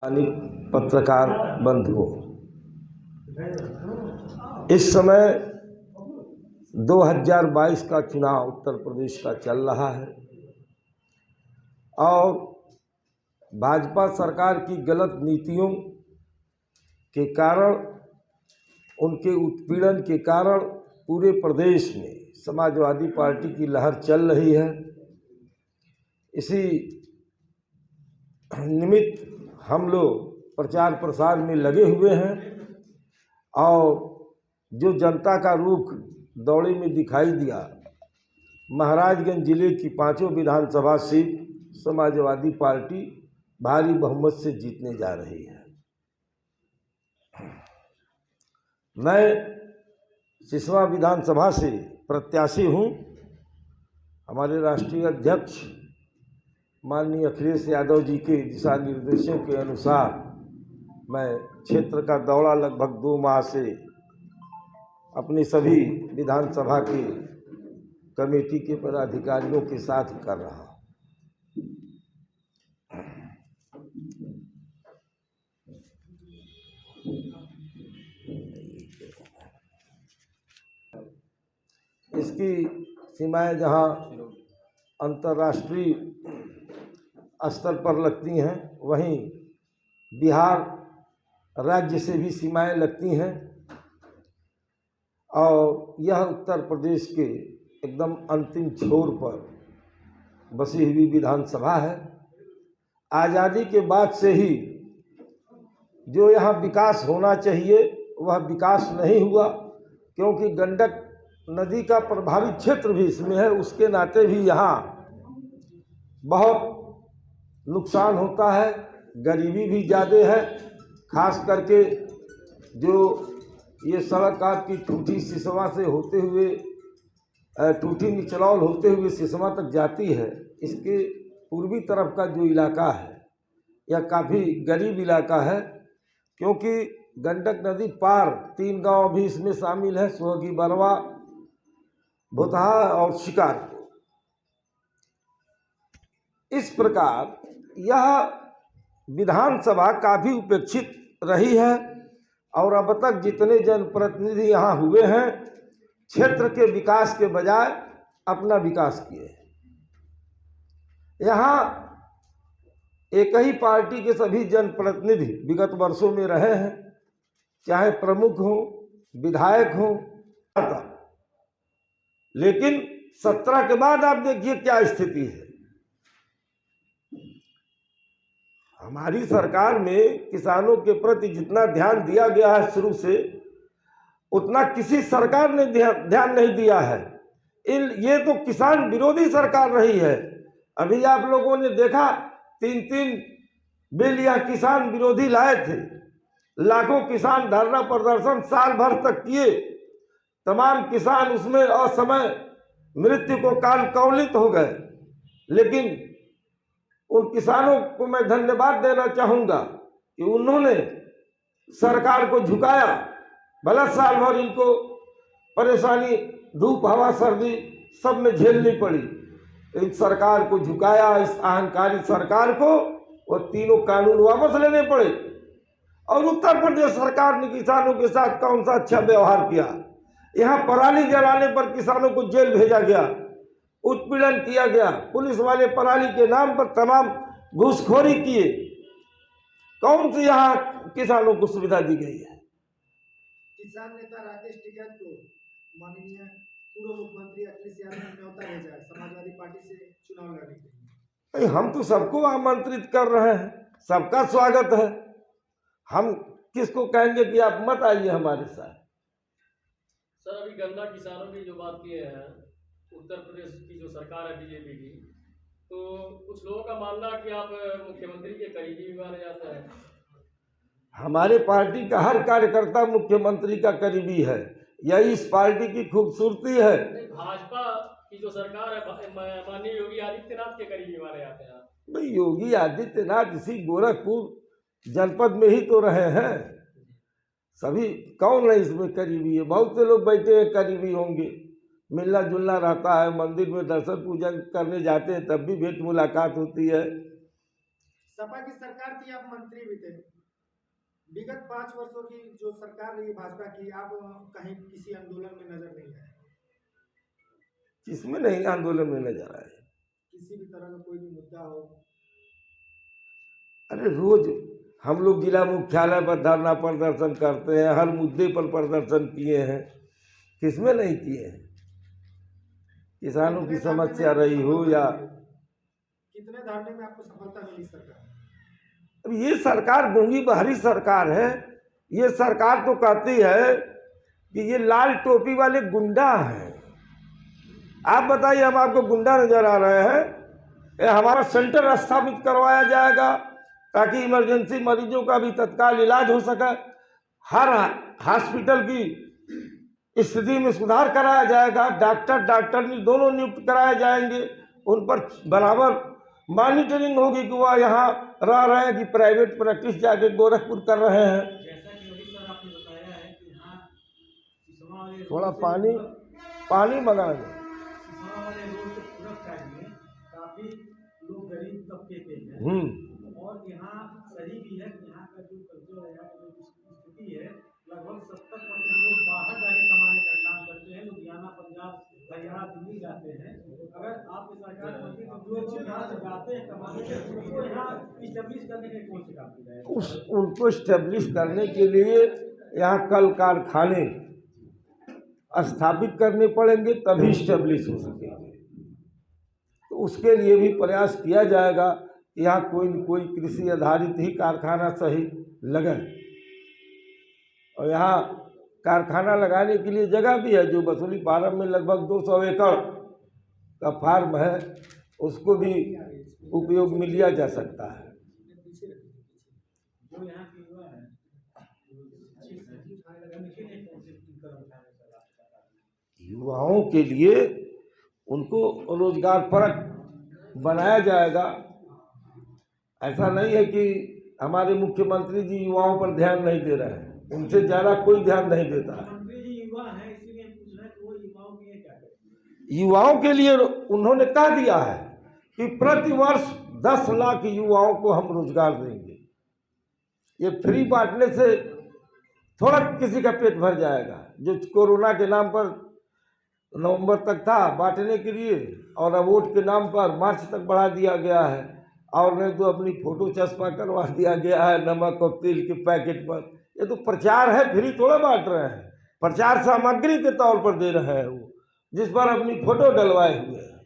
पत्रकार बंधुओं, इस समय 2022 का चुनाव उत्तर प्रदेश का चल रहा है और भाजपा सरकार की गलत नीतियों के कारण, उनके उत्पीड़न के कारण पूरे प्रदेश में समाजवादी पार्टी की लहर चल रही है। इसी निमित्त हम लोग प्रचार प्रसार में लगे हुए हैं और जो जनता का रुख दौड़े में दिखाई दिया, महाराजगंज जिले की 5 विधानसभा सीट समाजवादी पार्टी भारी बहुमत से जीतने जा रही है। मैं सिसवा विधानसभा से प्रत्याशी हूं। हमारे राष्ट्रीय अध्यक्ष माननीय अखिलेश यादव जी के दिशा निर्देशों के अनुसार मैं क्षेत्र का दौरा लगभग 2 माह से अपनी सभी विधानसभा के कमेटी के पदाधिकारियों के साथ कर रहा हूँ। इसकी सीमाएं जहाँ अंतर्राष्ट्रीय स्तर पर लगती हैं, वहीं बिहार राज्य से भी सीमाएं लगती हैं और यह उत्तर प्रदेश के एकदम अंतिम छोर पर बसी हुई विधानसभा है। आज़ादी के बाद से ही जो यहाँ विकास होना चाहिए वह विकास नहीं हुआ, क्योंकि गंडक नदी का प्रभावित क्षेत्र भी इसमें है। उसके नाते भी यहाँ बहुत नुकसान होता है, गरीबी भी ज़्यादा है। खास करके जो ये सड़क आपकी टूटी सिसवा से होते हुए टूटी निचलौल होते हुए सिसवा तक जाती है, इसके पूर्वी तरफ का जो इलाका है यह काफ़ी गरीब इलाका है, क्योंकि गंडक नदी पार 3 गांव भी इसमें शामिल है, सोहगी, बरवा, भुतहा और शिकारपुर। इस प्रकार यह विधानसभा काफ़ी उपेक्षित रही है और अब तक जितने जनप्रतिनिधि यहाँ हुए हैं, क्षेत्र के विकास के बजाय अपना विकास किए हैं। यहाँ एक ही पार्टी के सभी जनप्रतिनिधि विगत वर्षों में रहे हैं, चाहे प्रमुख हों, विधायक हों, लेकिन 17 के बाद आप देखिए क्या स्थिति है। हमारी सरकार में किसानों के प्रति जितना ध्यान दिया गया है शुरू से, उतना किसी सरकार ने ध्यान नहीं दिया है। ये तो किसान विरोधी सरकार रही है। अभी आप लोगों ने देखा 3 बिल यह किसान विरोधी लाए थे। लाखों किसान धरना प्रदर्शन साल भर तक किए, तमाम किसान उसमें असमय मृत्यु को कालकौलित हो गए। लेकिन उन किसानों को मैं धन्यवाद देना चाहूँगा कि उन्होंने सरकार को झुकाया। भला साल भर इनको परेशानी, धूप, हवा, सर्दी सब में झेलनी पड़ी, इन सरकार को झुकाया। इस अहंकारी सरकार को वो 3 कानून वापस लेने पड़े। और उत्तर प्रदेश सरकार ने किसानों के साथ कौन सा अच्छा व्यवहार किया। यहाँ पराली जलाने पर किसानों को जेल भेजा गया, उत्पीड़न किया गया, पुलिस वाले पराली के नाम पर तमाम घूसखोरी किए। कौन सी यहाँ किसानों को सुविधा दी गई है? किसान नेता राकेश टिकैत को माननीय पूर्व मुख्यमंत्री अखिलेश यादव ने न्योता भेजा है समाजवादी पार्टी से चुनाव लड़ने के लिए। हम तो सबको आमंत्रित कर रहे हैं, सबका स्वागत है। हम किसको कहेंगे कि आप मत आइए हमारे साथ। सर, अभी गन्ना किसानों की जो बात किए हैं, उत्तर प्रदेश की जो सरकार है बीजेपी की, तो कुछ लोगों का मानना है कि आप मुख्यमंत्री के करीबी भी माने जाते हैं। हमारे पार्टी का हर कार्यकर्ता मुख्यमंत्री का करीबी है, यही इस पार्टी की खूबसूरती है। भाजपा की जो सरकार है माननीय योगी आदित्यनाथ के करीबी माने जाते हैं। भाई योगी आदित्यनाथ इसी गोरखपुर जनपद में ही तो रहे हैं। सभी कौन है इसमें करीबी है? बहुत से लोग बैठे हैं करीबी होंगे, मिलना जुलना रहता है, मंदिर में दर्शन पूजन करने जाते हैं तब भी भेंट मुलाकात होती है। सपा की सरकार थी, आप मंत्री भी थे। विगत 5 वर्षों की जो सरकार रही भाजपा की, आप कहीं किसी आंदोलन में नजर नहीं आए, किसमें नहीं आंदोलन में नजर आए? किसी भी तरह का कोई भी मुद्दा हो। अरे रोज हम लोग जिला मुख्यालय पर धरना प्रदर्शन करते हैं, हर मुद्दे पर प्रदर्शन किए हैं, किसमें नहीं किए हैं? किसानों की समस्या रही हो या कितने धरने में आपको सफलता मिली सरकार? अब ये सरकार गूंगी बहरी सरकार है। ये सरकार तो कहती है कि ये लाल टोपी वाले गुंडा हैं। आप बताइए, हम आपको गुंडा नजर आ रहे हैं? ये हमारा सेंटर स्थापित करवाया जाएगा ताकि इमरजेंसी मरीजों का भी तत्काल इलाज हो सके। हर हॉस्पिटल की स्थिति में सुधार कराया जाएगा। डॉक्टरनी दोनों नियुक्त कराए जाएंगे। उन पर बराबर मॉनिटरिंग होगी कि वह यहाँ रह रहे हैं कि प्राइवेट प्रैक्टिस जाके गोरखपुर कर रहे हैं। जैसा कि अभी सर आपने बताया है कि यहाँ सिसवा वाले थोड़ा रोड से पानी मंगाएंगे। सिसवा वाले रोड से पूरब साइड में काफी लोग गरीब तबके के हैं, और यहाँ सही भी है कि यहाँ का जो कल्चर है, यहाँ की जो स्थिति है, लगभग 70% लोग बाहर जाके कमाने का काम करते हैं। लुधियाना, पंजाब, हरियाणा, दिल्ली जाते हैं। अगर आपकी सरकार बनती तो जो लोग यहाँ से जाते हैं कमाने के लिए, उनको यहाँ इस्टेब्लिश करने के लिए कौन सी काम की जाए? उनको स्टेब्लिश करने के लिए यहाँ कल कारखाने स्थापित करने पड़ेंगे, तभी स्टेब्लिश हो सकेंगे। तो उसके लिए भी प्रयास किया जाएगा कि यहाँ कोई न कोई कृषि आधारित ही कारखाना सही लगे। और यहाँ कारखाना लगाने के लिए जगह भी है। जो बसोली फार्म में लगभग 200 एकड़ का फार्म है, उसको भी उपयोग में लिया जा सकता है। जो यहाँ के युवा है, युवाओं के लिए उनको रोजगार परक बनाया जाएगा। ऐसा नहीं है कि हमारे मुख्यमंत्री जी युवाओं पर ध्यान नहीं दे रहे हैं, उनसे ज़्यादा कोई ध्यान नहीं देता है। मंत्री जी युवा हैं, इसीलिए पूछ रहे हैं कि वो युवाओं के लिए क्या करें? युवाओं के लिए उन्होंने कह दिया है कि प्रति वर्ष 10 लाख युवाओं को हम रोजगार देंगे। ये फ्री बांटने से थोड़ा किसी का पेट भर जाएगा। जो कोरोना के नाम पर नवंबर तक था बांटने के लिए, और अब वोट के नाम पर मार्च तक बढ़ा दिया गया है, और नहीं तो अपनी फोटो चस्पा करवा दिया गया है नमक और तेल के पैकेट पर। ये तो प्रचार है, फ्री थोड़ा बांट रहे हैं, प्रचार सामग्री के तौर पर दे रहे हैं वो, जिस पर अपनी फोटो डलवाए हुए हैं।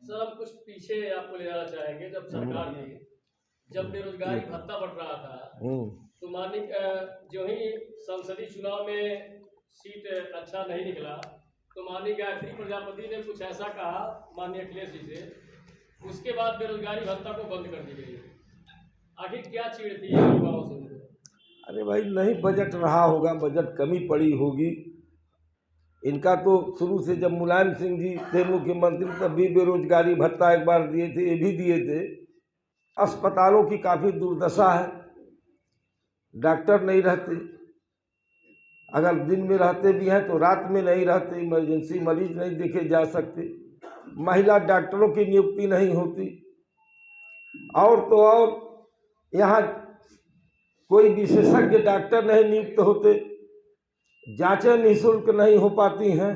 सर, हम कुछ पीछे आपको ले जाना चाहेंगे। जब सरकार थी, जब बेरोजगारी भत्ता बढ़ रहा था, तो मानिक जो ही संसदीय चुनाव में सीट अच्छा नहीं निकला, तो माननीय गायत्री प्रजापति ने कुछ ऐसा कहा माननीय अखिलेश जी से, उसके बाद बेरोजगारी भत्ता को बंद कर दी गई। आखिर क्या चीड़ थी युवाओं से? अरे भाई, नहीं बजट रहा होगा, बजट कमी पड़ी होगी इनका। तो शुरू से जब मुलायम सिंह जी थे मुख्यमंत्री, तब भी बेरोजगारी भत्ता एक बार दिए थे, ये भी दिए थे। अस्पतालों की काफ़ी दुर्दशा है, डॉक्टर नहीं रहते, अगर दिन में रहते भी हैं तो रात में नहीं रहते, इमरजेंसी मरीज नहीं देखे जा सकते, महिला डॉक्टरों की नियुक्ति नहीं होती, और तो और यहाँ कोई विशेषज्ञ डॉक्टर नहीं नियुक्त होते, जांचें निःशुल्क नहीं हो पाती हैं।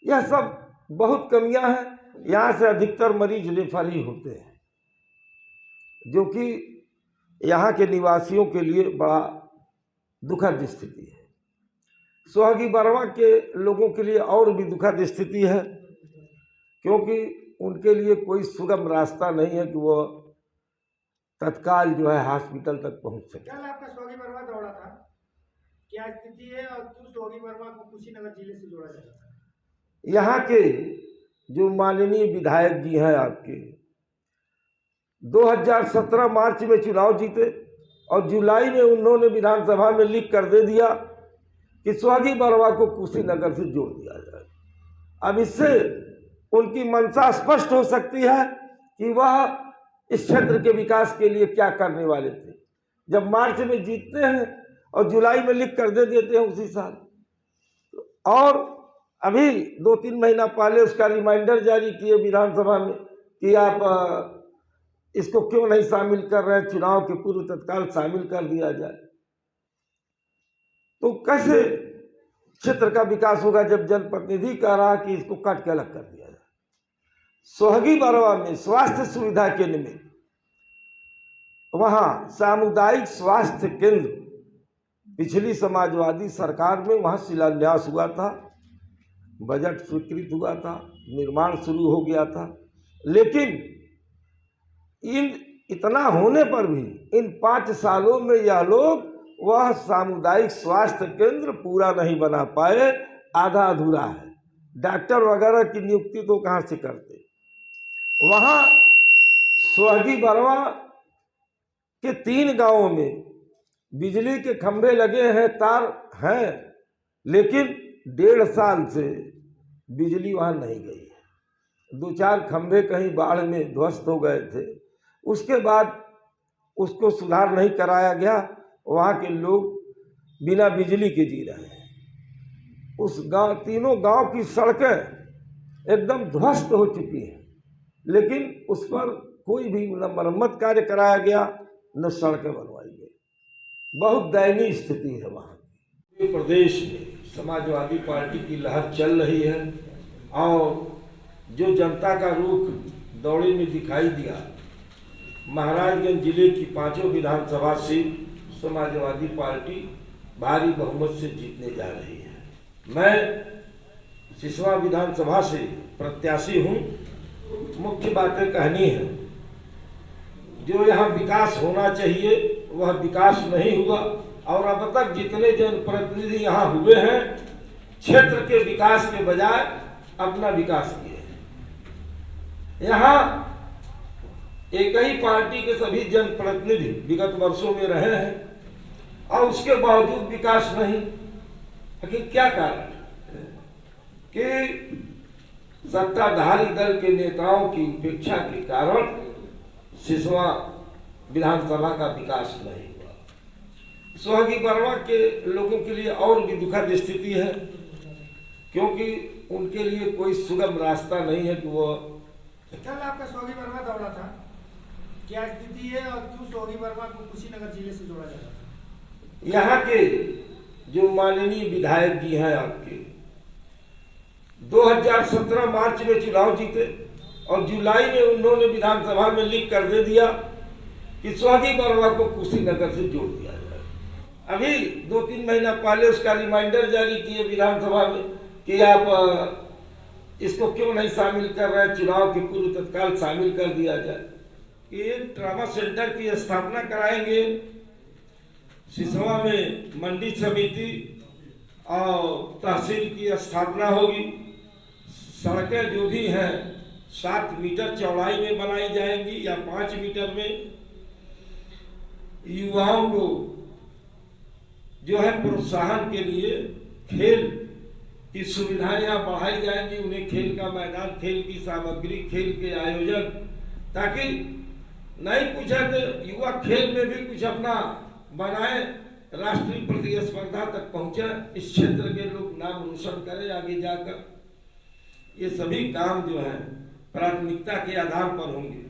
यह सब बहुत कमियां हैं। यहाँ से अधिकतर मरीज रेफर ही होते हैं, जो कि यहाँ के निवासियों के लिए बड़ा दुखद स्थिति है। सुहागी बरवा के लोगों के लिए और भी दुखद स्थिति है, क्योंकि उनके लिए कोई सुगम रास्ता नहीं है कि वो तत्काल जो है हॉस्पिटल तक पहुंच सके। कल आपका सुहागी बरवा दौड़ा था, क्या स्थिति है और क्यों सुहागी बरवा को कुशीनगर जिले से जोड़ा जा रहा है? यहाँ के जो माननीय विधायक जी हैं आपके, 2017 मार्च में चुनाव जीते, और जुलाई में उन्होंने विधानसभा में लिख कर दे दिया कि सुहागी बरवा को कुशीनगर से जोड़ दिया जाए। अब इससे उनकी मंशा स्पष्ट हो सकती है कि वह इस क्षेत्र के विकास के लिए क्या करने वाले थे। जब मार्च में जीतते हैं और जुलाई में लिख कर दे देते हैं उसी साल, और अभी 2-3 महीना पहले उसका रिमाइंडर जारी किए विधानसभा में कि आप इसको क्यों नहीं शामिल कर रहे हैं, चुनाव के पूर्व तत्काल शामिल कर दिया जाए। तो कैसे क्षेत्र का विकास होगा जब जनप्रतिनिधि कह रहा कि इसको काट के अलग कर दिया जाए। सोहगी बरवा में स्वास्थ्य सुविधा केंद्र में, वहां सामुदायिक स्वास्थ्य केंद्र पिछली समाजवादी सरकार में वहां शिलान्यास हुआ था, बजट स्वीकृत हुआ था, निर्माण शुरू हो गया था, लेकिन इतना होने पर भी इन 5 सालों में यह लोग वह सामुदायिक स्वास्थ्य केंद्र पूरा नहीं बना पाए, आधा अधूरा है। डॉक्टर वगैरह की नियुक्ति तो कहाँ से करते। वहाँ सोहगी बरवा के 3 गांवों में बिजली के खंभे लगे हैं, तार हैं, लेकिन 1.5 साल से बिजली वहाँ नहीं गई है। 2-4 खंभे कहीं बाढ़ में ध्वस्त हो गए थे, उसके बाद उसको सुधार नहीं कराया गया। वहाँ के लोग बिना बिजली के जी रहे हैं। उस गांव, तीनों गांव की सड़कें एकदम ध्वस्त हो चुकी हैं, लेकिन उस पर कोई भी न मरम्मत कार्य कराया गया, न सड़कें बनवाई गई। बहुत दयनीय स्थिति है वहाँ की। प्रदेश में समाजवादी पार्टी की लहर चल रही है और जो जनता का रुख दौड़े में दिखाई दिया, महाराजगंज जिले की 5 विधानसभा सीट समाजवादी पार्टी भारी बहुमत से जीतने जा रही है। मैं सिसवा विधानसभा से प्रत्याशी हूँ। मुख्य बातें कहनी है, जो यहाँ विकास होना चाहिए वह विकास नहीं हुआ, और अब तक जितने जनप्रतिनिधि यहाँ हुए हैं क्षेत्र के विकास के बजाय अपना विकास किए। यहाँ एक ही पार्टी के सभी जनप्रतिनिधि विगत वर्षों में रहे हैं और उसके बावजूद विकास नहीं। लेकिन क्या कारण कि सत्ताधारी दल के नेताओं की उपेक्षा के कारण सिसवा विधानसभा का विकास नहीं हुआ। सोहगी बरवा के लोगों के लिए और भी दुखद स्थिति है, क्योंकि उनके लिए कोई सुगम रास्ता नहीं है कि वो। कल आपका सोहगी बरवा दौड़ा था, क्या स्थिति है और क्यों सोहगी बरवा को कुशीनगर जिले से जोड़ा जा रहा है? यहाँ के जो माननीय विधायक जी हैं आपके, 2017 मार्च में चुनाव जीते और जुलाई में उन्होंने विधानसभा में लिख कर दे दिया कि सोहगी बरवा को कुशीनगर से जोड़ दिया जाए। अभी 2-3 महीना पहले उसका रिमाइंडर जारी किए विधानसभा में कि आप इसको क्यों नहीं शामिल कर रहे हैं, चुनाव के पूर्व तत्काल शामिल कर दिया जाए। एक ट्रामा सेंटर की स्थापना कराएंगे, सिसवा में मंडी समिति और तहसील की स्थापना होगी। सड़कें जो भी हैं 7 मीटर चौड़ाई में बनाई जाएंगी या 5 मीटर में। युवाओं को जो है प्रोत्साहन के लिए खेल की सुविधाएं यहाँ बढ़ाई जाएंगी, उन्हें खेल का मैदान, खेल की सामग्री, खेल के आयोजन, ताकि नहीं पूछा तो युवा खेल में भी कुछ अपना बनाए, राष्ट्रीय प्रतिस्पर्धा तक पहुंचे, इस क्षेत्र के लोग नाम रोशन करें आगे जाकर। ये सभी काम जो है प्राथमिकता के आधार पर होंगे।